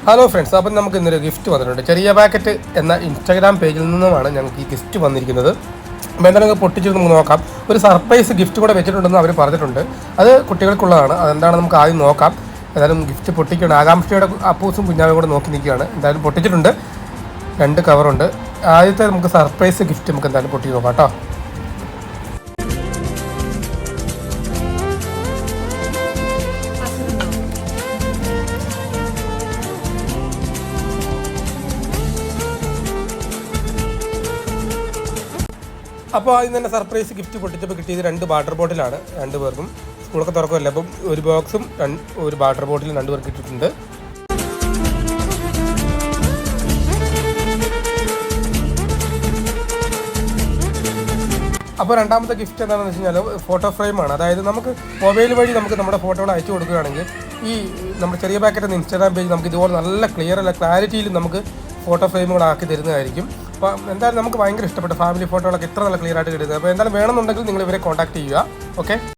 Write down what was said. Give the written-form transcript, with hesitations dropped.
Hello friends, അപ്പം നമുക്ക് ഇന്നൊരു ഗിഫ്റ്റ് വന്നിട്ടുണ്ട്. ചെറിയ പാക്കറ്റ് എന്ന ഇൻസ്റ്റാഗ്രാം പേജിൽ നിന്നുമാണ് ഞങ്ങൾക്ക് ഈ ഗിഫ്റ്റ് വന്നിരിക്കുന്നത്. അപ്പോൾ എന്തായാലും പൊട്ടിച്ച് നമുക്ക് നോക്കാം. ഒരു സർപ്രൈസ് ഗിഫ്റ്റ് കൂടെ വെച്ചിട്ടുണ്ടെന്ന് അവർ പറഞ്ഞിട്ടുണ്ട്. അത് കുട്ടികൾക്കുള്ളതാണ്. അതെന്താണ് നമുക്ക് ആദ്യം നോക്കാം. എന്തായാലും ഗിഫ്റ്റ് പൊട്ടിക്കുകയാണ്. ആകാംക്ഷയുടെ അപ്പൂസും കുഞ്ഞാവും കൂടെ നോക്കി നിൽക്കുകയാണ്. എന്തായാലും പൊട്ടിച്ചിട്ടുണ്ട്. 2 കവറുണ്ട്. ആദ്യത്തെ നമുക്ക് സർപ്രൈസ് ഗിഫ്റ്റ് നമുക്ക് എന്തായാലും പൊട്ടി നോക്കാം കേട്ടോ. അപ്പോൾ ആദ്യം തന്നെ സർപ്രൈസ് ഗിഫ്റ്റ് പൊട്ടിച്ചപ്പോൾ കിട്ടിയത് 2 വാട്ടർ ബോട്ടിലാണ്. 2 പേർക്കും സ്കൂളൊക്കെ തുറക്കുമല്ലോ. അപ്പം ഒരു ബോക്സും ഒരു വാട്ടർ ബോട്ടിലും 2 പേർക്ക് ഇട്ടിട്ടുണ്ട്. അപ്പോൾ രണ്ടാമത്തെ ഗിഫ്റ്റ് എന്താണെന്ന് വെച്ച് കഴിഞ്ഞാൽ ഫോട്ടോ ഫ്രെയിമാണ്. അതായത് നമുക്ക് മൊബൈൽ വഴി നമുക്ക് നമ്മുടെ ഫോട്ടോകൾ അയച്ചു കൊടുക്കുകയാണെങ്കിൽ ഈ നമ്മുടെ ചെറിയ പാക്കറ്റ് എന്ന ഇൻസ്റ്റാഗ്രാം പേജ് നമുക്ക് ഇതുപോലെ നല്ല ക്ലിയർ അല്ല ക്ലാരിറ്റിയിൽ നമുക്ക് ഫോട്ടോ ഫ്രെയിമുകളാക്കി തരുന്നതായിരിക്കും. അപ്പോൾ എന്തായാലും നമുക്ക് ഭയങ്കര ഇഷ്ടപ്പെട്ട ഫാമിലി ഫോട്ടോകളൊക്കെ ഇത്ര നല്ല ക്ലിയർ ആയിട്ട് കിട്ടുന്നത്. അപ്പോൾ എന്തായാലും വേണമെന്നുണ്ടെങ്കിൽ നിങ്ങൾ ഇവരെ കോൺടാക്ട് ചെയ്യുക. ഓക്കെ.